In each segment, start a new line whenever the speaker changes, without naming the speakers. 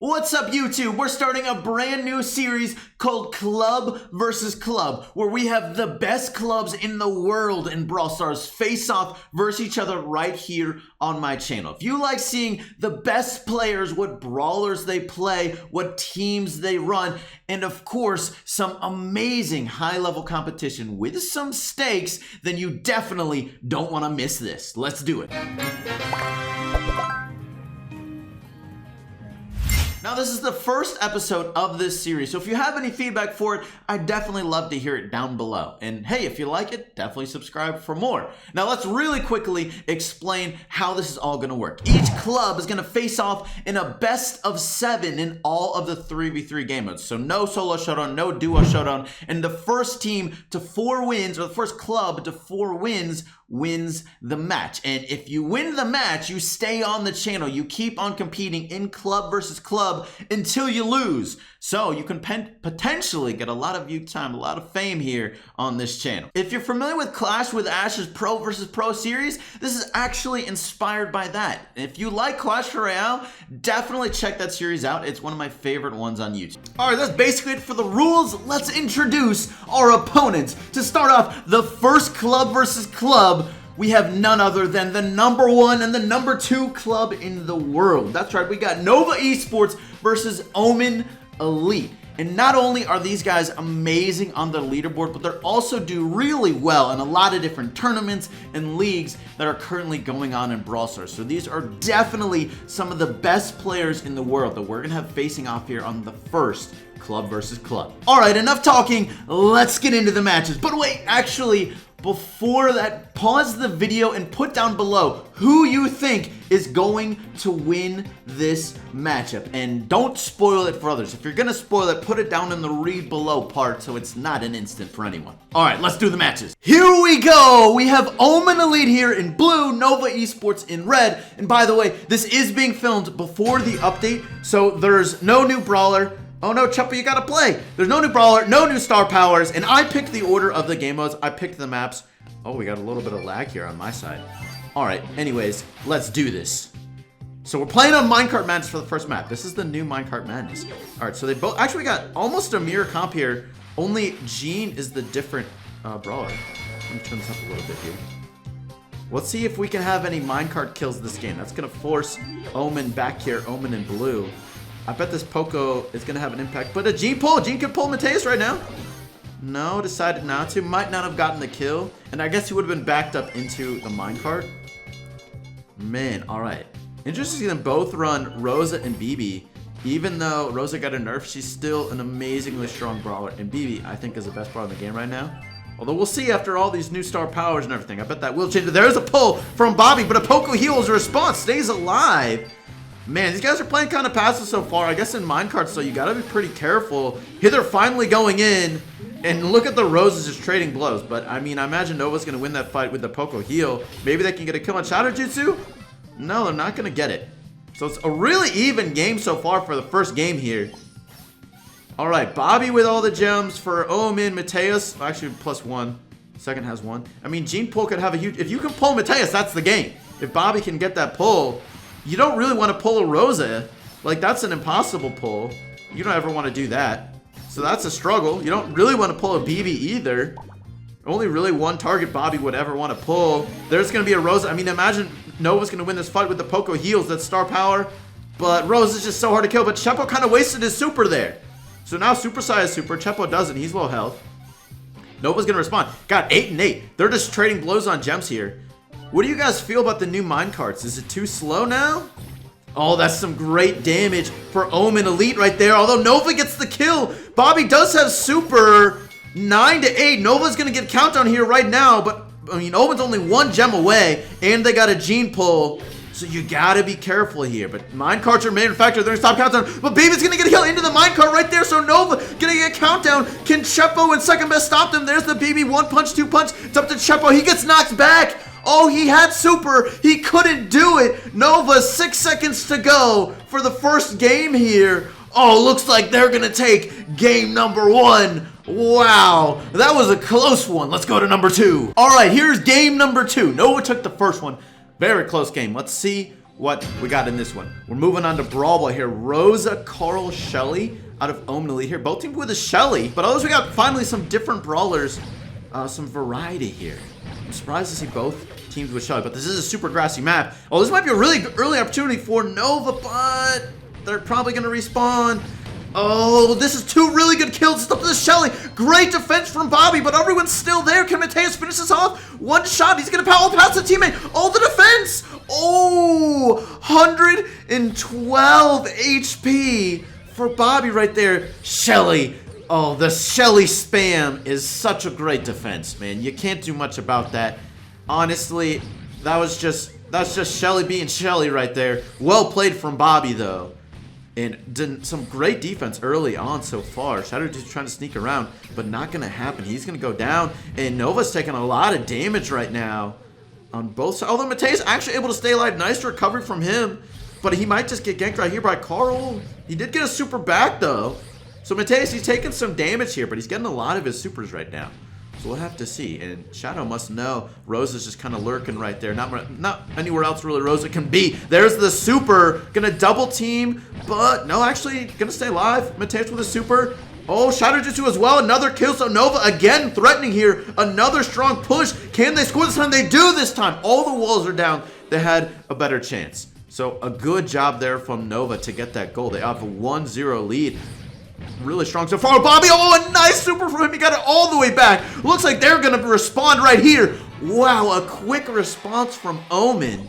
What's up, YouTube? We're starting a brand new series called Club versus Club, where we have the best clubs in the world in Brawl Stars face off versus each other right here on my channel. If you like seeing the best players, what brawlers they play, what teams they run, and of course, some amazing high-level competition with some stakes, then you definitely don't want to miss this. Let's do it. Now, this is the first episode of this series, so if you have any feedback for it, I'd definitely love to hear it down below. And hey, if you like it, definitely subscribe for more. Now, let's really quickly explain how this is all gonna work. Each club is gonna face off in a best of 7 in all of the 3v3 game modes. So no solo showdown, no duo showdown, and the first team to 4 wins, or the first club to 4 wins, wins the match. And if you win the match, you stay on the channel. You keep on competing in club versus club until you lose. So you can potentially get a lot of view time, a lot of fame here on this channel. If you're familiar with Clash with Ash's Pro versus Pro series, this is actually inspired by that. If you like Clash Royale, definitely check that series out. It's one of my favorite ones on YouTube. All right, that's basically it for the rules. Let's introduce our opponents. To start off, the first club versus club, we have none other than the #1 and the #2 club in the world. That's right, we got Nova Esports versus Omen Elite. And not only are these guys amazing on the leaderboard, but they're also do really well in a lot of different tournaments and leagues that are currently going on in Brawl Stars. So these are definitely some of the best players in the world that we're gonna have facing off here on the first club versus club. All right, enough talking. Let's get into the matches. But wait, actually, before that, pause the video and put down below who you think is going to win this matchup. And don't spoil it for others. If you're gonna spoil it, put it down in the read below part so it's not an instant for anyone. All right, let's do the matches. Here we go. We have Omen Elite here in blue, Nova Esports in red. And by the way, this is being filmed before the update, so there's no new brawler. Oh no, Chuppa, you gotta play. There's no new brawler, no new star powers, and I picked the order of the game modes. I picked the maps. Oh, we got a little bit of lag here on my side. All right, anyways, let's do this. So we're playing on Minecart Madness for the first map. This is the new Minecart Madness. All right, so they both, actually we got almost a mirror comp here. Only Jean is the different brawler. Let me turn this up a little bit here. Let's see if we can have any minecart kills this game. That's gonna force Omen back here, Omen in blue. I bet this Poco is going to have an impact. But a Jean pull. Jean could pull Mateus right now. No, decided not to. Might not have gotten the kill. And I guess he would have been backed up into the minecart. Man, all right. Interesting to both run Rosa and BB. Even though Rosa got a nerf, she's still an amazingly strong brawler. And BB, I think, is the best brawler in the game right now. Although we'll see after all these new star powers and everything. I bet that will change. There's a pull from Bobby, but a Poco heals a response. Stays alive. Man, these guys are playing kind of passive so far. I guess in minecarts, so you gotta be pretty careful. Here they're finally going in, and look at the Roses just trading blows. But I mean, I imagine Nova's gonna win that fight with the Poco heal. Maybe they can get a kill on Shadow Jutsu? No, they're not gonna get it. So it's a really even game so far for the first game here. All right, Bobby with all the gems for Omen, Mateus. Actually, +1. Second has 1. I mean, Jean pull could have a huge. If you can pull Mateus, that's the game. If Bobby can get that pull. You don't really want to pull a Rosa. Like, that's an impossible pull. You don't ever want to do that. So that's a struggle. You don't really want to pull a BB either. Only really one target Bobby would ever want to pull. There's going to be a Rosa. I mean, imagine Nova's going to win this fight with the Poco heals. That's star power. But Rosa's just so hard to kill. But Chepo kind of wasted his super there. So now Super Sai is super. Chepo doesn't. He's low health. Nova's going to respond. Got 8 and 8. They're just trading blows on gems here. What do you guys feel about the new minecarts? Is it too slow now? Oh, that's some great damage for Omen Elite right there. Although Nova gets the kill. Bobby does have super 9 to 8. Nova's going to get countdown here right now. But, I mean, Omen's only 1 gem away. And they got a Jean pull. So you got to be careful here. But minecarts are manufactured. They're going to stop countdown. But Baby's going to get a kill into the minecart right there. So Nova going to get countdown. Can Chepo and second best stop them? There's the BB. 1 punch, 2 punch. It's up to Chepo. He gets knocked back. Oh, he had super. He couldn't do it. Nova, 6 seconds to go for the first game here. Oh, looks like they're going to take game #1. Wow, that was a close one. Let's go to #2. All right, here's game #2. Nova took the first one. Very close game. Let's see what we got in this one. We're moving on to Brawl Ball here. Rosa, Carl, Shelly out of Omen Elite here. Both teams with a Shelly, but others we got finally some different brawlers, some variety here. I'm surprised to see both teams with Shelly, but this is a super grassy map. Oh, this might be a really early opportunity for Nova, but they're probably going to respawn. Oh, this is two really good kills. It's up to the Shelly. Great defense from Bobby, but everyone's still there. Can Mateus finish this off? One shot. He's going to power past the teammate. Oh, the defense. Oh, 112 HP for Bobby right there. Shelly. Oh, the Shelly spam is such a great defense, man. You can't do much about that. Honestly, that's just Shelly being Shelly right there. Well played from Bobby, though. And did some great defense early on so far. Shadow just trying to sneak around, but not going to happen. He's going to go down, and Nova's taking a lot of damage right now on both sides. Although Mateus actually able to stay alive. Nice recovery from him, but he might just get ganked right here by Carl. He did get a super back, though. So Mateus, he's taking some damage here, but he's getting a lot of his supers right now. So we'll have to see. And Shadow must know Rosa's just kind of lurking right there. Not anywhere else really Rosa can be. There's the super. Gonna double team, but no, actually gonna stay alive. Mateus with a super. Oh, Shadow Jutsu as well. Another kill. So Nova again threatening here. Another strong push. Can they score this time? They do this time. All the walls are down. They had a better chance. So a good job there from Nova to get that goal. They have a 1-0 lead. Really strong so far. Bobby, oh, a nice super from him. He got it all the way back. Looks like they're going to respond right here. Wow, a quick response from Omen.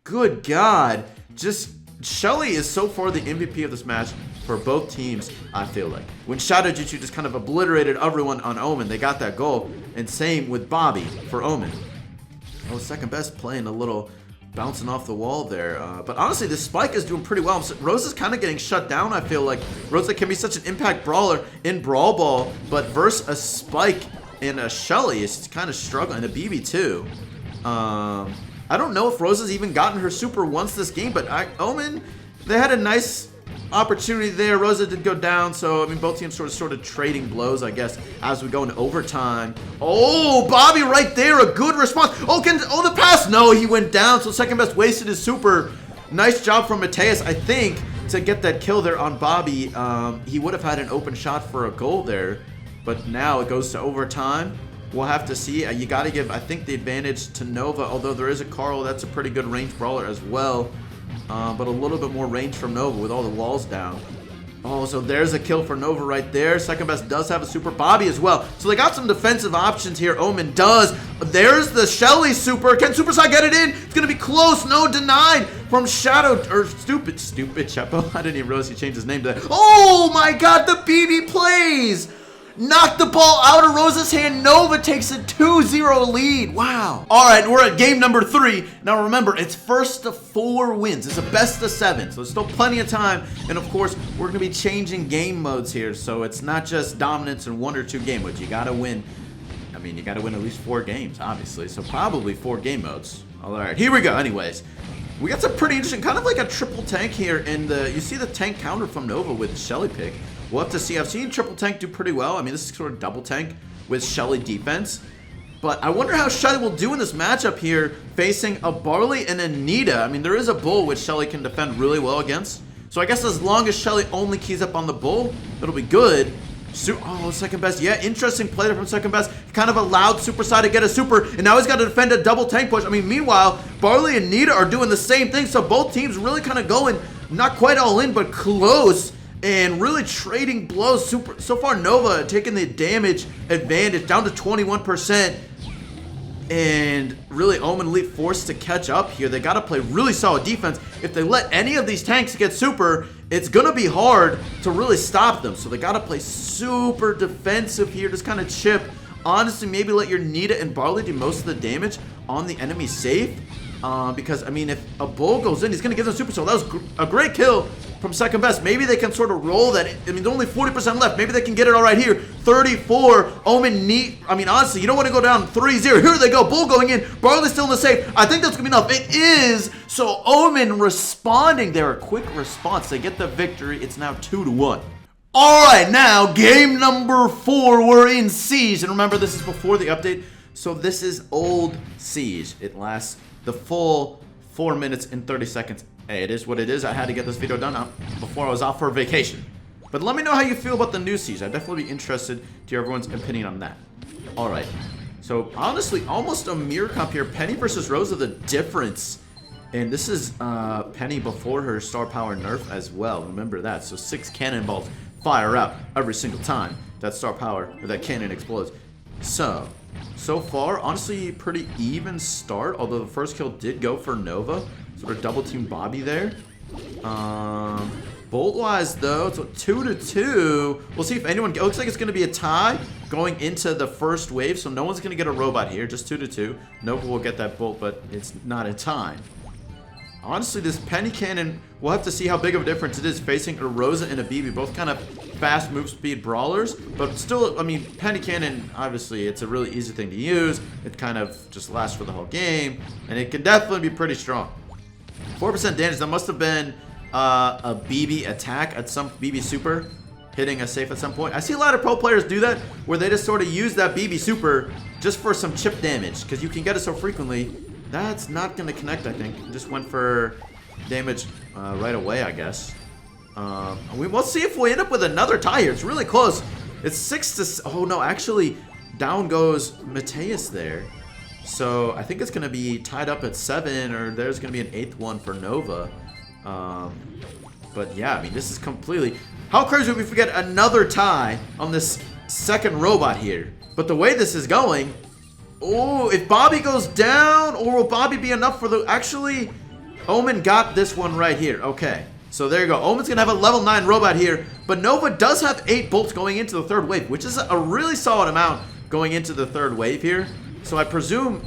Good God. Just, Shelly is so far the MVP of this match for both teams, I feel like. When Shadow Jutsu just kind of obliterated everyone on Omen, they got that goal. And same with Bobby for Omen. Oh, second best playing a little bouncing off the wall there. But honestly, this Spike is doing pretty well. Rosa's kind of getting shut down, I feel like. Rosa can be such an impact brawler in Brawl Ball, but versus a Spike and a Shelly, is kind of struggling. And a BB too. I don't know if Rosa's even gotten her super once this game, but Omen, they had a nice opportunity there. Rosa did go down, so I mean both teams sort of trading blows, I guess, as we go into overtime. Oh, Bobby right there, a good response. Oh, the pass? No, he went down, so second best wasted his super. Nice job from Mateus, I think, to get that kill there on Bobby. He would have had an open shot for a goal there, but now it goes to overtime. We'll have to see. You got to give, I think, the advantage to Nova, although there is a Carl. That's a pretty good range brawler as well. But a little bit more range from Nova with all the walls down. Oh, so there's a kill for Nova right there. Second best does have a super. Bobby as well. So they got some defensive options here. Omen does. There's the Shelly super. Can Superside get it in? It's going to be close. No, denied from Shadow. Or Stupid Chepo. I didn't even realize he changed his name to that. Oh my God, the BB plays. Knocked the ball out of Rosa's hand. Nova takes a 2-0 lead. Wow. All right, we're at game number 3. Now remember, it's first to 4 wins. It's a best of 7, so there's still plenty of time. And of course, we're going to be changing game modes here, so it's not just dominance in 1 or 2 game modes. You got to win. I mean, you got to win at least 4 games, obviously. So probably 4 game modes. All right, here we go. Anyways, we got some pretty interesting, kind of like a triple tank here. And you see the tank counter from Nova with the Shelly pick. We'll have to see. I've seen triple tank do pretty well. I mean, this is sort of double tank with Shelly defense. But I wonder how Shelly will do in this matchup here facing a Barley and a Nita. I mean, there is a Bull which Shelly can defend really well against. So I guess as long as Shelly only keys up on the Bull, it'll be good. Oh, second best. Yeah, interesting play there from second best. Kind of allowed Superside to get a super, and now he's got to defend a double tank push. I mean, meanwhile, Barley and Nita are doing the same thing. So both teams really kind of going, not quite all in, but close. And really trading blows. So far, Nova taking the damage advantage down to 21%. And really, Omen Elite forced to catch up here. They got to play really solid defense. If they let any of these tanks get super, it's going to be hard to really stop them. So they got to play super defensive here. Just kind of chip. Honestly, maybe let your Nita and Barley do most of the damage on the enemy safe. Because, I mean, if a Bull goes in, he's going to give them super. So that was a great kill from second best. Maybe they can sort of roll that. I mean, there's only 40% left. Maybe they can get it all right here. 34. Omen neat. I mean, honestly, you don't want to go down 3-0. Here they go. Bull going in. Barley still in the safe. I think that's going to be enough. It is. So Omen responding there. A quick response. They get the victory. It's now 2-1. All right, now game number 4. We're in Siege. And remember, this is before the update. So this is old Siege. It lasts the full 4 minutes and 30 seconds. Hey, it is what it is. I had to get this video done before I was off for vacation. But let me know how you feel about the new siege. I'd definitely be interested to hear everyone's opinion on that. Alright. So, honestly, almost a mirror comp here. Penny versus Rosa, the difference. And this is Penny before her star power nerf as well. Remember that. So 6 cannonballs fire out every single time that star power or that cannon explodes. So far, honestly, pretty even start. Although the first kill did go for Nova. Sort of double team Bobby there. Bolt-wise, though, it's 2-2. We'll see if anyone... It looks like it's going to be a tie going into the first wave, so no one's going to get a robot here. Just 2-2. Nova will get that bolt, but it's not a tie. Honestly, this Penny Cannon, we'll have to see how big of a difference it is facing a Rosa and a BB. Both kind of fast move speed brawlers, but still, I mean, Penny Cannon, obviously, it's a really easy thing to use. It kind of just lasts for the whole game, and it can definitely be pretty strong. 4% damage, that must have been... a BB attack at some BB super hitting a safe at some point. I see a lot of pro players do that where they just sort of use that BB super just for some chip damage because you can get it so frequently. That's not going to connect, I think. Just went for damage right away, I guess. We'll see if we end up with another tie here. It's really close. It's 6 to... Oh, no, actually, down goes Mateus there. So I think it's going to be tied up at 7, or there's going to be an 8th one for Nova. But yeah, I mean, this is completely... How crazy would we forget another tie on this second robot here? But the way this is going... Oh, if Bobby goes down, or will Bobby be enough for the... Actually, Omen got this one right here. Okay, so there you go. Omen's going to have a level 9 robot here. But Nova does have 8 bolts going into the third wave, which is a really solid amount going into the third wave here. So I presume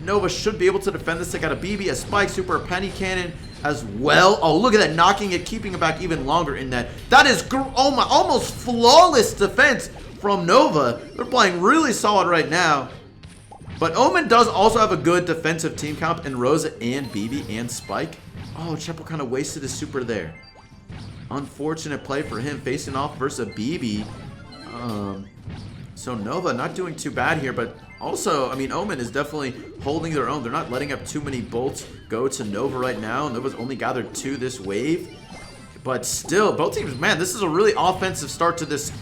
Nova should be able to defend this. They got a BB, a Spike Super, a Penny Cannon as well. Oh, look at that, knocking it, keeping it back even longer in that. That is, oh my, almost flawless defense from Nova. They're playing really solid right now. But Omen does also have a good defensive team comp in Rosa and BB and Spike. Oh, Chepo kind of wasted his super there. Unfortunate play for him, facing off versus a BB. So Nova not doing too bad here, but also, I mean, Omen is definitely holding their own. They're not letting up too many bolts go to Nova right now. Nova's only gathered 2 this wave. But still, both teams, man, this is a really offensive start to this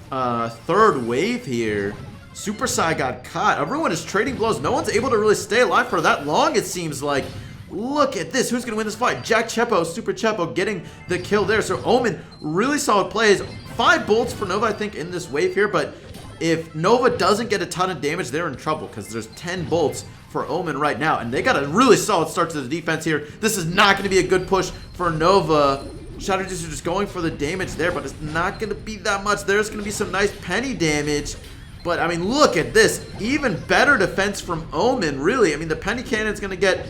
third wave here. Super Sai got caught. Everyone is trading blows. No one's able to really stay alive for that long, it seems like. Look at this. Who's going to win this fight? Jack Chepo, Super Chepo getting the kill there. So Omen, really solid plays. 5 bolts for Nova, I think, in this wave here. But if Nova doesn't get a ton of damage, they're in trouble because there's 10 bolts for Omen right now. And they got a really solid start to the defense here. This is not going to be a good push for Nova. Shadow Juice are just going for the damage there, but it's not going to be that much. There's going to be some nice penny damage. But, I mean, look at this. Even better defense from Omen, really. I mean, the Penny Cannon's going to get,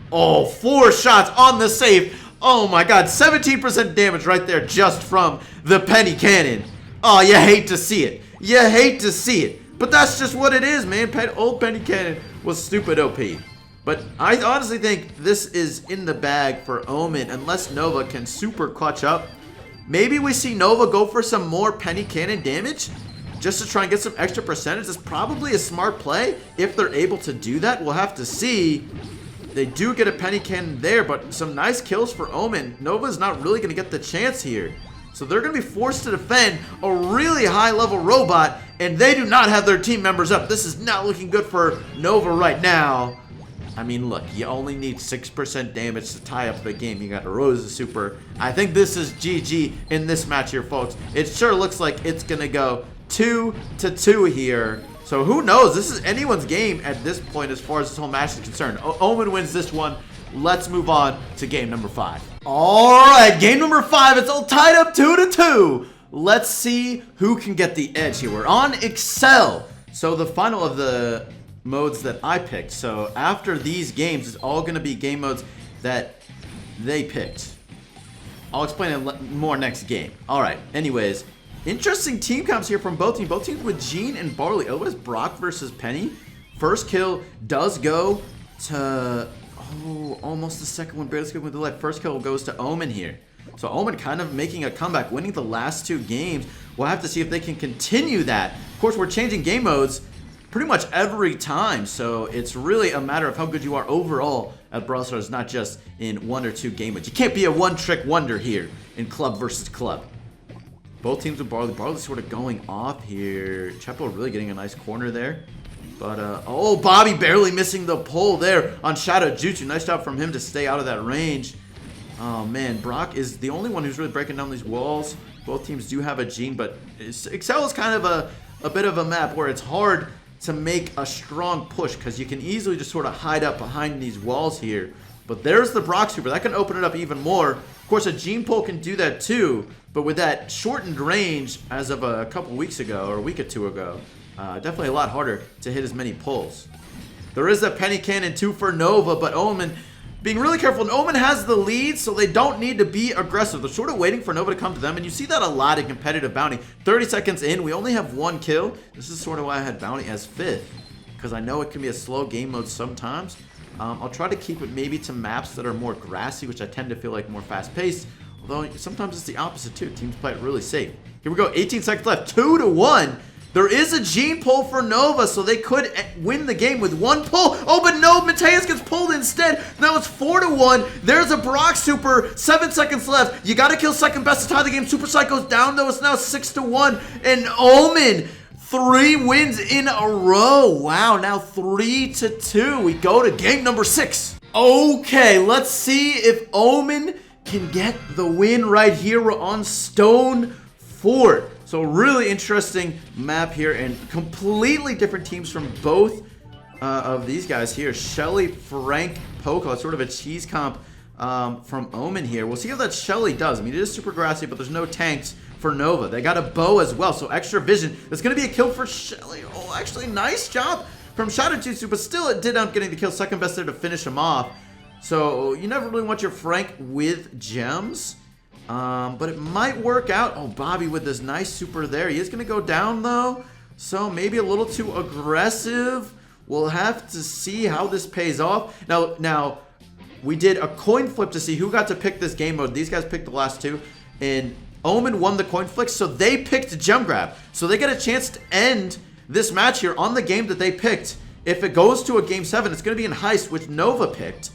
4 shots on the save. Oh, my God. 17% damage right there just from the Penny Cannon. Oh, you hate to see it. You hate to see it. But that's just what it is, man. Old Penny Cannon was stupid OP. But I honestly think this is in the bag for Omen unless Nova can super clutch up. Maybe we see Nova go for some more Penny Cannon damage just to try and get some extra percentage. It's probably a smart play if they're able to do that. We'll have to see. They do get a Penny Cannon there, but some nice kills for Omen. Nova's not really going to get the chance here. So they're going to be forced to defend a really high-level robot, and they do not have their team members up. This is not looking good for Nova right now. I mean, look, you only need 6% damage to tie up the game. You got a Rosa Super. I think this is GG in this match here, folks. It sure looks like it's going to go 2-2 here. So who knows? This is anyone's game at this point as far as this whole match is concerned. Omen wins this one. Let's move on to game number 5. All right, game number 5. It's all tied up 2-2. Let's see who can get the edge here. We're on Excel. So the final of the modes that I picked. So after these games, it's all going to be game modes that they picked. I'll explain it more next game. All right, anyways. Interesting team comps here from both teams. Both teams with Jean and Barley. Oh, it's Brock versus Penny. First kill does go to... Oh, almost the second one. Barely skipping with the left. First kill goes to Omen here. So Omen kind of making a comeback, winning the last 2 games. We'll have to see if they can continue that. Of course, we're changing game modes pretty much every time. So it's really a matter of how good you are overall at Brawl Stars, not just in 1 or 2 game modes. You can't be a one-trick wonder here in club versus club. Both teams with Barley. Barley's sort of going off here. Chepo really getting a nice corner there. But, oh, Bobby barely missing the pull there on Shadow Jutsu. Nice job from him to stay out of that range. Oh, man, Brock is the only one who's really breaking down these walls. Both teams do have a Gene, but Excel is kind of a bit of a map where it's hard to make a strong push because you can easily just sort of hide up behind these walls here. But there's the Brock Super. That can open it up even more. Of course, a Gene Pull can do that too, but with that shortened range as of a couple weeks ago or a week or 2 ago, definitely a lot harder to hit as many pulls. There is a Penny Cannon too for Nova, but Omen being really careful. And Omen has the lead, so they don't need to be aggressive. They're sort of waiting for Nova to come to them, and you see that a lot in competitive Bounty. 30 seconds in, we only have 1 kill. This is sort of why I had Bounty as 5th, because I know it can be a slow game mode sometimes. I'll try to keep it maybe to maps that are more grassy, which I tend to feel like more fast-paced. Although sometimes it's the opposite too. Teams play it really safe. Here we go, 18 seconds left, 2-1. There is a Gene pull for Nova, so they could win the game with 1 pull. Oh, but no, Mateus gets pulled instead. Now it's 4-1. There's a Brock Super. 7 seconds left. You got to kill second best to tie the game. Super Psycho's down, though. It's now 6-1. And Omen, 3 wins in a row. Wow, now 3-2. We go to game number 6. Okay, let's see if Omen can get the win right here. We're on Stone Fort. So really interesting map here, and completely different teams from both of these guys here. Shelly, Frank, Poco. It's sort of a cheese comp from Omen here. We'll see how that Shelly does. I mean, it is super grassy, but there's no tanks for Nova. They got a bow as well, so extra vision. It's going to be a kill for Shelly. Oh, actually, nice job from Shadow Jutsu, but still it did end up getting the kill. Second best there to finish him off. So you never really want your Frank with gems. But it might work out. Oh, Bobby with this nice super there. He is going to go down, though. So maybe a little too aggressive. We'll have to see how this pays off. Now, we did a coin flip to see who got to pick this game mode. These guys picked the last 2. And Omen won the coin flip, so they picked Gem Grab. So they get a chance to end this match here on the game that they picked. If it goes to a game 7, it's going to be in Heist, which Nova picked.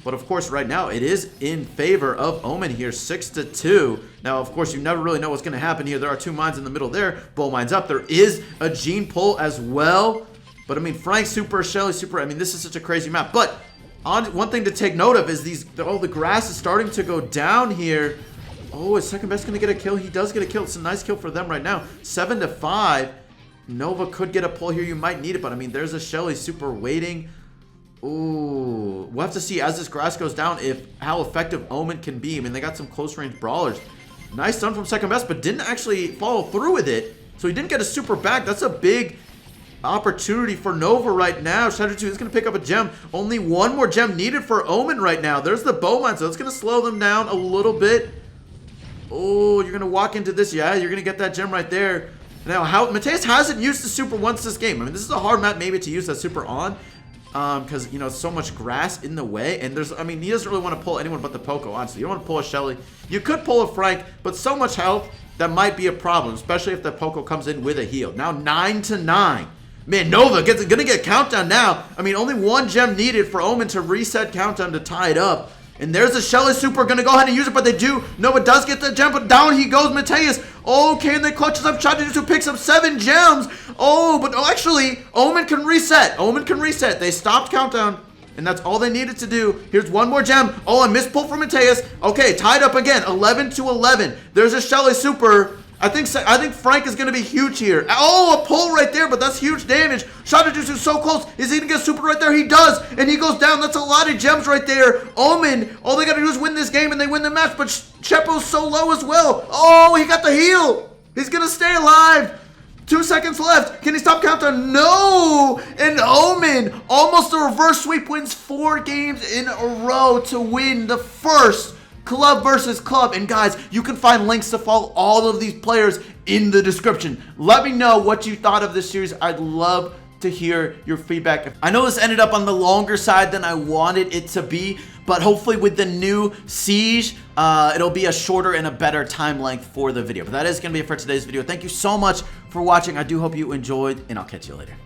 But of course, right now, it is in favor of Omen here, 6-2. Now, of course, you never really know what's going to happen here. There are 2 mines in the middle there. Bull mines up. There is a Gene pull as well. But, I mean, Frank super, Shelly super. I mean, this is such a crazy map. But one thing to take note of is the grass is starting to go down here. Oh, is second best going to get a kill? He does get a kill. It's a nice kill for them right now. 7-5. Nova could get a pull here. You might need it. But, I mean, there's a Shelly super waiting. Ooh, we'll have to see as this grass goes down how effective Omen can be. I mean, they got some close range brawlers. Nice stun from second best, but didn't actually follow through with it. So he didn't get a super back. That's a big opportunity for Nova right now. Shadow 2 is going to pick up a gem. Only 1 more gem needed for Omen right now. There's the bow mine, so it's going to slow them down a little bit. Oh, you're going to walk into this. Yeah, you're going to get that gem right there. Now, Mateus hasn't used the super once this game. I mean, this is a hard map maybe to use that super on. Because, you know, so much grass in the way. And there's, I mean, he doesn't really want to pull anyone but the Poco, honestly. You don't want to pull a Shelly. You could pull a Frank, but so much health, that might be a problem, especially if the Poco comes in with a heal. Now 9-9. Man, Nova gonna get countdown now. I mean, only 1 gem needed for Omen to reset countdown to tie it up. And there's a Shelly super, gonna go ahead and use it, but they do. Nova does get the gem, but down he goes, Mateus. Okay, and they clutches up Shadow Jutsu, picks up 7 gems. Oh, but actually, Omen can reset. Omen can reset. They stopped countdown, and that's all they needed to do. Here's 1 more gem. Oh, a missed pull from Mateus. Okay, tied up again, 11-11. There's a Shelly super. I think Frank is going to be huge here. Oh, a pull right there, but that's huge damage. Shadow Jutsu is so close. Is he going to get super right there? He does, and he goes down. That's a lot of gems right there. Omen, all they got to do is win this game, and they win the match, but Chepo's so low as well. Oh, he got the heal. He's going to stay alive. 2 seconds left. Can he stop countdown? No! And Omen, almost a reverse sweep, wins 4 games in a row to win the first club versus club. And guys, you can find links to follow all of these players in the description. Let me know what you thought of this series. I'd love to hear your feedback. I know this ended up on the longer side than I wanted it to be, but hopefully with the new Siege, it'll be a shorter and a better time length for the video. But that is going to be it for today's video. Thank you so much for watching. I do hope you enjoyed, and I'll catch you later.